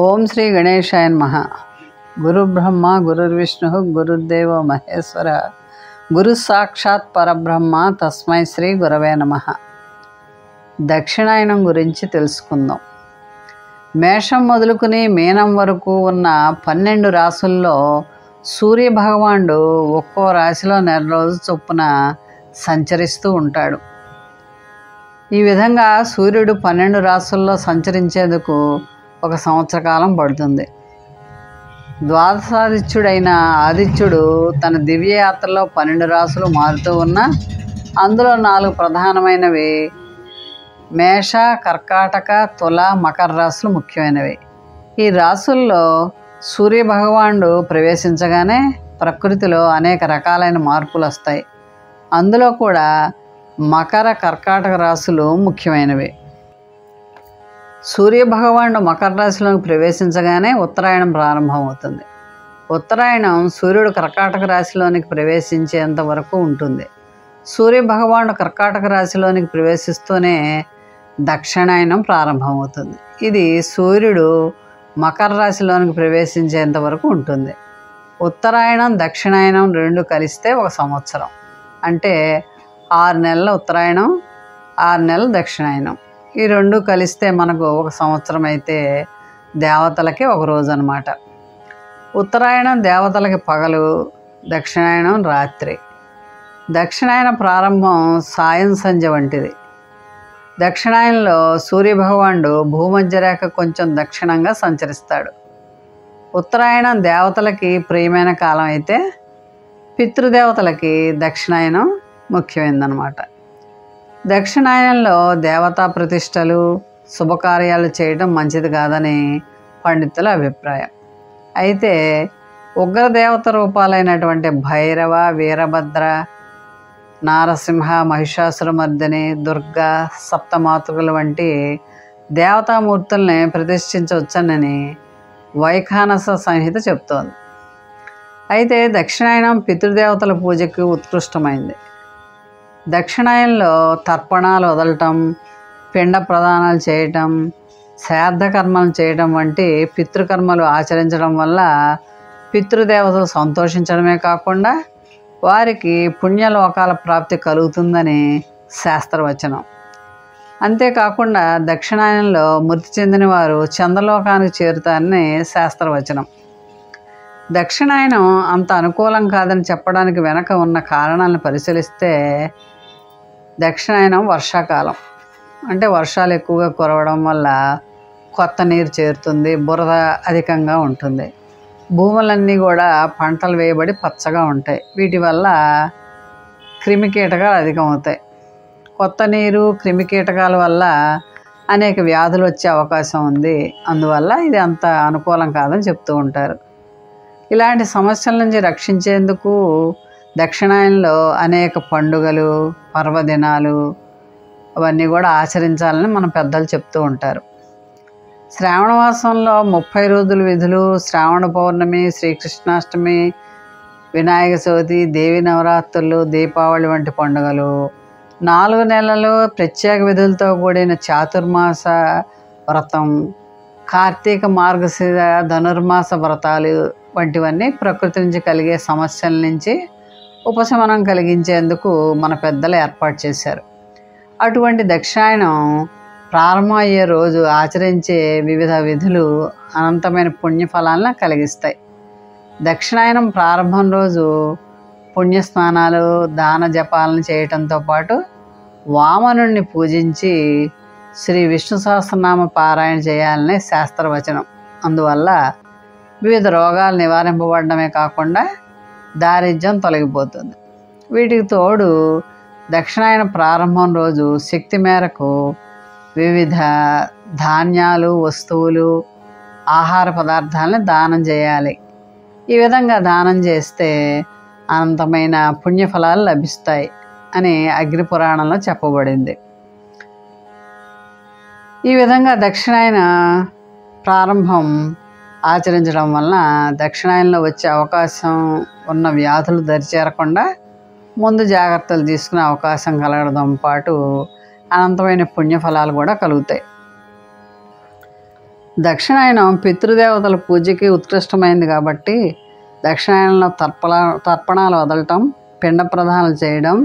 ఓం శ్రీ గణేశాయ నమః. గురు బ్రహ్మ గురుర్విష్ణు గురుర్దేవో మహేశ్వర గురు సాక్షాత్ పరబ్రహ్మ తస్మై శ్రీ గురవే నమః. దక్షిణాయనం గురించి తెలుసుకుందాం. మేషం మొదలుకుని మీనం వరకు ఉన్న 12 రాసుల్లో సూర్యభగవానుడు ఒక్కో రాశిలో నెల రోజు చొప్పున సంచరిస్తూ ఉంటాడు. ఈ విధంగా సూర్యుడు 12 రాసుల్లో సంచరించేందుకు ఒక సంవత్సర కాలం పడుతుంది. ద్వాదశాదిత్యుడైన ఆదిత్యుడు తన దివ్యయాత్రలో 12 రాసులు మారుతూ ఉన్నా అందులో 4 ప్రధానమైనవి మేష, కర్కాటక, తుల, మకర రాశులు ముఖ్యమైనవి. ఈ రాశుల్లో సూర్యభగవానుడు ప్రవేశించగానే ప్రకృతిలో అనేక రకాలైన మార్పులు వస్తాయి. అందులో కూడా మకర, కర్కాటక రాశులు ముఖ్యమైనవి. సూర్యభగవానుడు మకర రాశిలోకి ప్రవేశించగానే ఉత్తరాయణం ప్రారంభమవుతుంది. ఉత్తరాయణం సూర్యుడు కర్కాటక రాశిలోనికి ప్రవేశించేంత వరకు ఉంటుంది. సూర్యభగవానుడు కర్కాటక రాశిలోనికి ప్రవేశిస్తూనే దక్షిణాయనం ప్రారంభమవుతుంది. ఇది సూర్యుడు మకర రాశిలోనికి ప్రవేశించేంత వరకు ఉంటుంది. ఉత్తరాయణం దక్షిణాయనం 2 కలిస్తే ఒక సంవత్సరం, అంటే 6 నెలల ఉత్తరాయణం, 6 నెలల దక్షిణాయనం. ఈ 2 కలిస్తే మనకు ఒక సంవత్సరం అయితే దేవతలకి ఒక రోజు అన్నమాట. ఉత్తరాయణం దేవతలకి పగలు, దక్షిణాయనం రాత్రి. దక్షిణాయన ప్రారంభం సాయం సంధ్య వంటిది. దక్షిణాయనంలో సూర్యభగవానుడు భూమధ్యరేఖ కొంచెం దక్షిణంగా సంచరిస్తాడు. ఉత్తరాయణం దేవతలకి ప్రియమైన కాలం అయితే పితృదేవతలకి దక్షిణాయనం ముఖ్యమైనదన్నమాట. దక్షిణాయనంలో దేవతా ప్రతిష్టలు, శుభకార్యాలు చేయడం మంచిది కాదని పండితుల అభిప్రాయం. అయితే ఉగ్రదేవత రూపాలైనటువంటి భైరవ, వీరభద్ర, నారసింహ, మహిషాసురమర్దిని, దుర్గా, సప్తమాతృకలు వంటి దేవతామూర్తుల్ని ప్రతిష్ఠించవచ్చని వైఖానస సంహిత చెప్తోంది. అయితే దక్షిణాయనం పితృదేవతల పూజకి ఉత్కృష్టమైంది. దక్షిణాయనంలో తర్పణాలు వదలటం, పిండ ప్రదానాలు చేయటం, శ్రాద్ధకర్మలు చేయటం వంటి పితృకర్మలు ఆచరించడం వల్ల పితృదేవతలు సంతోషించడమే కాకుండా వారికి పుణ్యలోకాల ప్రాప్తి కలుగుతుందని శాస్త్రవచనం. అంతేకాకుండా దక్షిణాయనంలో మృతి చెందిన వారు చంద్రలోకానికి చేరుతారని శాస్త్రవచనం. దక్షిణాయనం అంత అనుకూలం కాదని చెప్పడానికి వెనక ఉన్న కారణాలను పరిశీలిస్తే దక్షిణాయనం వర్షాకాలం, అంటే వర్షాలు ఎక్కువగా కురవడం వల్ల కొత్త నీరు చేరుతుంది, బురద అధికంగా ఉంటుంది, భూములన్నీ కూడా పంటలు వేయబడి పచ్చగా ఉంటాయి. వీటి వల్ల క్రిమికీటకాలు అధికమవుతాయి. కొత్త నీరు, క్రిమికీటకాల వల్ల అనేక వ్యాధులు వచ్చే అవకాశం ఉంది. అందువల్ల ఇది అంత అనుకూలం కాదని చెప్తూ ఉంటారు. ఇలాంటి సమస్యల నుంచి రక్షించేందుకు దక్షిణాయనంలో అనేక పండుగలు, పర్వదినాలు అవన్నీ కూడా ఆచరించాలని మన పెద్దలు చెప్తూ ఉంటారు. శ్రావణ మాసంలో 30 రోజుల విధులు, శ్రావణ పౌర్ణమి, శ్రీకృష్ణాష్టమి, వినాయక చవితి, దేవి నవరాత్రులు, దీపావళి వంటి పండుగలు, 4 నెలలు ప్రత్యేక విధులతో కూడిన చాతుర్మాస వ్రతం, కార్తీక మార్గశిర ధనుర్మాస వ్రతాలు వంటివన్నీ ప్రకృతి నుంచి కలిగే సమస్యల నుంచి ఉపశమనం కలిగించేందుకు మన పెద్దలు ఏర్పాటు చేశారు. అటువంటి దక్షిణాయనం ప్రారంభమయ్యే రోజు ఆచరించే వివిధ విధులు అనంతమైన పుణ్యఫలాలను కలిగిస్తాయి. దక్షిణాయనం ప్రారంభం రోజు పుణ్యస్నానాలు, దాన జపాలను చేయటంతో పాటు వామనుణ్ణి పూజించి శ్రీ విష్ణు సహస్రనామ పారాయణ చేయాలనే శాస్త్రవచనం. అందువల్ల వివిధ రోగాలు నివారింపబడమే కాకుండా దారిద్ర్యం తొలగిపోతుంది. వీటికి తోడు దక్షిణాయన ప్రారంభం రోజు శక్తి మేరకు వివిధ ధాన్యాలు, వస్తువులు, ఆహార పదార్థాలను దానం చేయాలి. ఈ విధంగా దానం చేస్తే అనంతమైన పుణ్యఫలాలు లభిస్తాయి అని అగ్ని పురాణంలో చెప్పబడింది. ఈ విధంగా దక్షిణాయన ప్రారంభం ఆచరించడం వలన దక్షిణాయనంలో వచ్చే అవకాశం ఉన్న వ్యాధులు దరిచేరకుండా ముందు జాగ్రత్తలు తీసుకునే అవకాశం కలగడంతో పాటు అనంతమైన పుణ్యఫలాలు కూడా కలుగుతాయి. దక్షిణాయనం పితృదేవతల పూజకి ఉత్కృష్టమైంది కాబట్టి దక్షిణాయనంలో తర్పణాలు వదలటం, పిండ ప్రదానాలు చేయడం,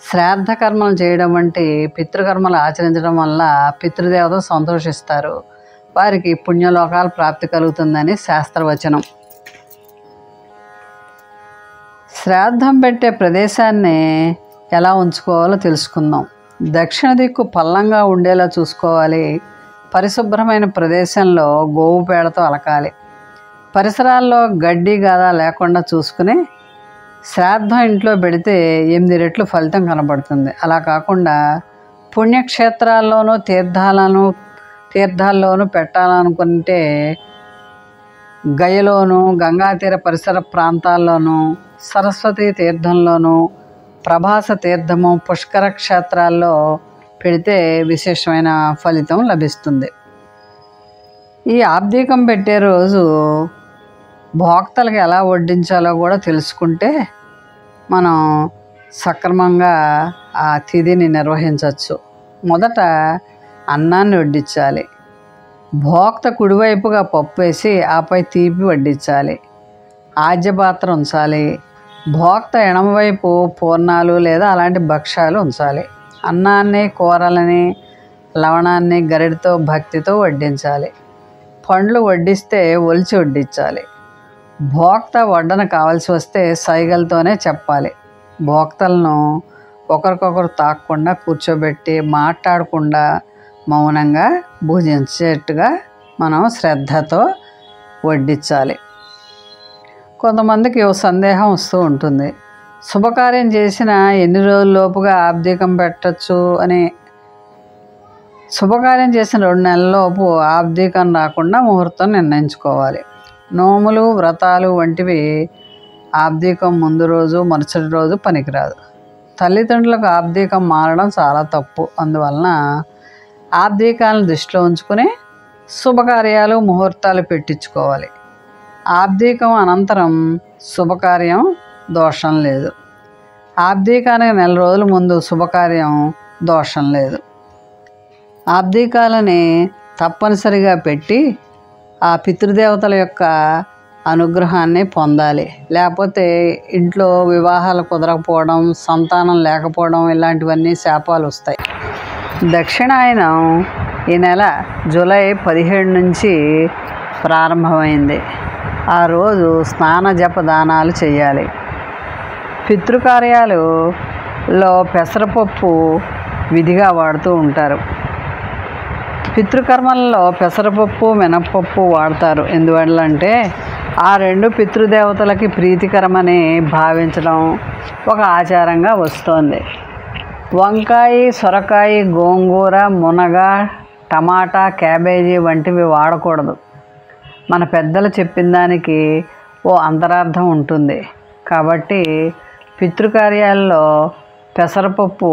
శ్రాద్ధ కర్మలు చేయడం వంటి పితృకర్మలు ఆచరించడం వల్ల పితృదేవతలు సంతోషిస్తారు. వారికి పుణ్యలోకాల ప్రాప్తి కలుగుతుందని శాస్త్రవచనం. శ్రాద్ధం పెట్టే ప్రదేశాన్ని ఎలా ఉంచుకోవాలో తెలుసుకుందాం. దక్షిణ దిక్కు పల్లంగా ఉండేలా చూసుకోవాలి. పరిశుభ్రమైన ప్రదేశంలో గోవు పేడతో అలకాలి. పరిసరాల్లో గడ్డి గద లేకుండా చూసుకుని శ్రాద్ధం ఇంట్లో పెడితే 8 రెట్లు ఫలితం కనబడుతుంది. అలా కాకుండా పుణ్యక్షేత్రాల్లోనూ తీర్థాల్లోనూ పెట్టాలనుకుంటే గయలోను, గంగాతీర పరిసర ప్రాంతాల్లోనూ, సరస్వతి తీర్థంలోనూ, ప్రభాస తీర్థము, పుష్కర క్షేత్రాల్లో పెడితే విశేషమైన ఫలితం లభిస్తుంది. ఈ ఆబ్దీకం పెట్టే రోజు భోక్తలకు ఎలా వడ్డించాలో కూడా తెలుసుకుంటే మనం సక్రమంగా ఆ తిథిని నిర్వహించవచ్చు. మొదట అన్నాన్ని వడ్డించాలి. భోక్త కుడివైపుగా పప్పు వేసి ఆపై తీపి వడ్డించాలి. ఆజ్యపాత్ర ఉంచాలి. భోక్త ఎడమవైపు పూర్ణాలు లేదా అలాంటి భక్ష్యాలు ఉంచాలి. అన్నాన్ని, కూరలని, లవణాన్ని గరిటతో భక్తితో వడ్డించాలి. పండ్లు వడ్డిస్తే ఒలిచి వడ్డించాలి. భోక్త వడ్డన కావాల్సి వస్తే సైగలతోనే చెప్పాలి. భోక్తలను ఒకరికొకరు తాకకుండా కూర్చోబెట్టి మాట్లాడకుండా మౌనంగా భుజించేట్టుగా మనం శ్రద్ధతో వడ్డించాలి. కొంతమందికి ఓ సందేహం వస్తూ ఉంటుంది. శుభకార్యం చేసిన ఎన్ని రోజుల్లోపుగా ఆబ్దీకం పెట్టచ్చు అని. శుభకార్యం చేసిన 2 నెలల్లోపు ఆబ్దీకం రాకుండా ముహూర్తం నిర్ణయించుకోవాలి. నోములు, వ్రతాలు వంటివి ఆబ్దీకం ముందు రోజు, మరుసటి రోజు పనికిరాదు. తల్లిదండ్రులకు ఆబ్దీకం మారడం చాలా తప్పు. అందువలన ఆబ్దీకాలను దృష్టిలో ఉంచుకుని శుభకార్యాలు, ముహూర్తాలు పెట్టించుకోవాలి. ఆబ్దీకం అనంతరం శుభకార్యం దోషం లేదు. ఆబ్దీకానికి 1 నెల రోజుల ముందు శుభకార్యం దోషం లేదు. ఆబ్దీకాలని తప్పనిసరిగా పెట్టి ఆ పితృదేవతల యొక్క అనుగ్రహాన్ని పొందాలి. లేకపోతే ఇంట్లో వివాహాలు కుదరకపోవడం, సంతానం లేకపోవడం ఇలాంటివన్నీ శాపాలు వస్తాయి. దక్షిణాయనం ఈ నెల జూలై 17 నుంచి ప్రారంభమైంది. ఆ రోజు స్నాన జప దానాలు చేయాలి. పితృకార్యాలలో పెసరపప్పు విధిగా వాడుతూ ఉంటారు. పితృకర్మలలో పెసరపప్పు, మినప్పప్పు వాడతారు. ఎందువల్లంటే ఆ 2 పితృదేవతలకి ప్రీతికరమని భావించడం ఒక ఆచారంగా వస్తోంది. వంకాయ, సొరకాయ, గోంగూర, మునగ, టమాటా, క్యాబేజీ వంటివి వాడకూడదు. మన పెద్దలు చెప్పిన దానికి ఓ అంతరార్థం ఉంటుంది. కాబట్టి పితృకార్యాల్లో పెసరపప్పు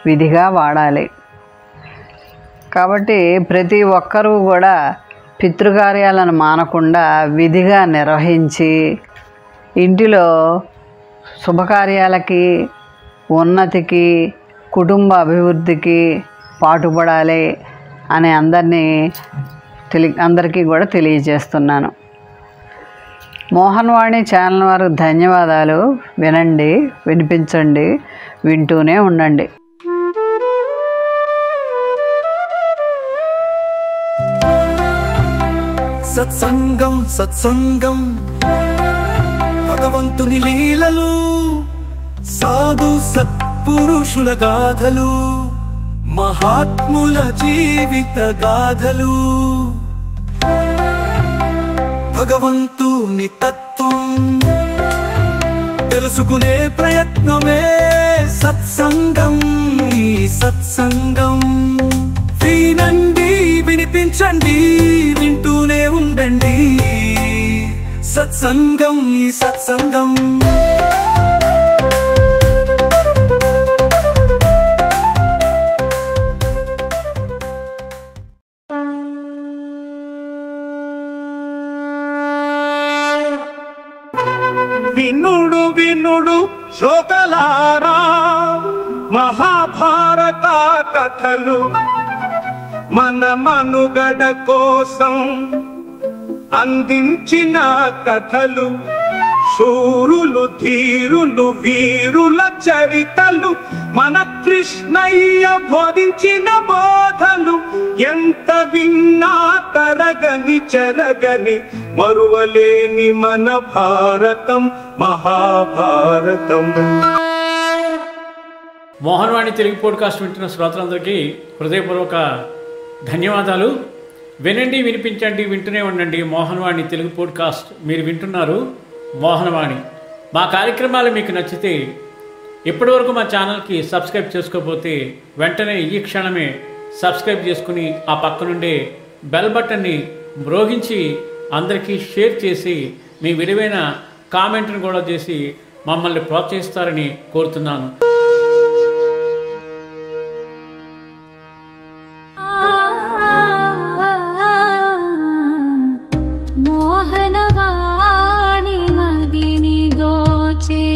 విధిగా వాడాలి. కాబట్టి ప్రతి ఒక్కరూ కూడా పితృకార్యాలను మానకుండా విధిగా నిర్వహించి ఇంటిలో శుభకార్యాలకి, ఉన్నతికి, కుటుంబ అభివృద్ధికి పాటుపడాలి అని అందరికీ కూడా తెలియజేస్తున్నాను. మోహన్వాణి ఛానల్ వారికి ధన్యవాదాలు. వినండి, వినిపించండి, వింటూనే ఉండండి. సత్సంగం సత్సంగం భగవంతుని లీలలు, సాధు సత్పురుషుల గాథలు, మహాత్ముల జీవిత గాథలు, భగవంతుని తత్వం తెలుసుకునే ప్రయత్నమే సత్సంగం. ఈ సత్సంగం వినండి, వినిపించండి, వింటూనే ఉండండి. సత్సంగం, ఈ సత్సంగం. వినుడు వినుడు శ్రోతలారా, మహాభారత కథలు మన మనుగడ కోసం అందించిన కథలు, శూరులు ధీరులు వీరుల చరితలు, మన కృష్ణయ్య బోధించిన బోధలు ఎంత విన్నా తరగని చెరగని మరువలేని మన భారతం మహాభారతం. మోహన్వాణి తెలుగు పోడ్కాస్ట్ వింటున్న శ్రోతలందరికీ హృదయపూర్వక ధన్యవాదాలు. వినండి, వినిపించండి, వింటూనే ఉండండి మోహన్వాణి తెలుగు పోడ్కాస్ట్. మీరు వింటున్నారు మోహనవాణి. మా కార్యక్రమాలు మీకు నచ్చితే ఇప్పటివరకు మా ఛానల్కి సబ్స్క్రైబ్ చేసుకోకపోతే వెంటనే ఈ క్షణమే సబ్స్క్రైబ్ చేసుకుని ఆ పక్కనుండే బెల్ బటన్ని మ్రోగించి అందరికీ షేర్ చేసి మీ విలువైన కామెంట్ను కూడా చేసి మమ్మల్ని ప్రోత్సహిస్తారని కోరుతున్నాను. మోహనవాణి మదిని దోచే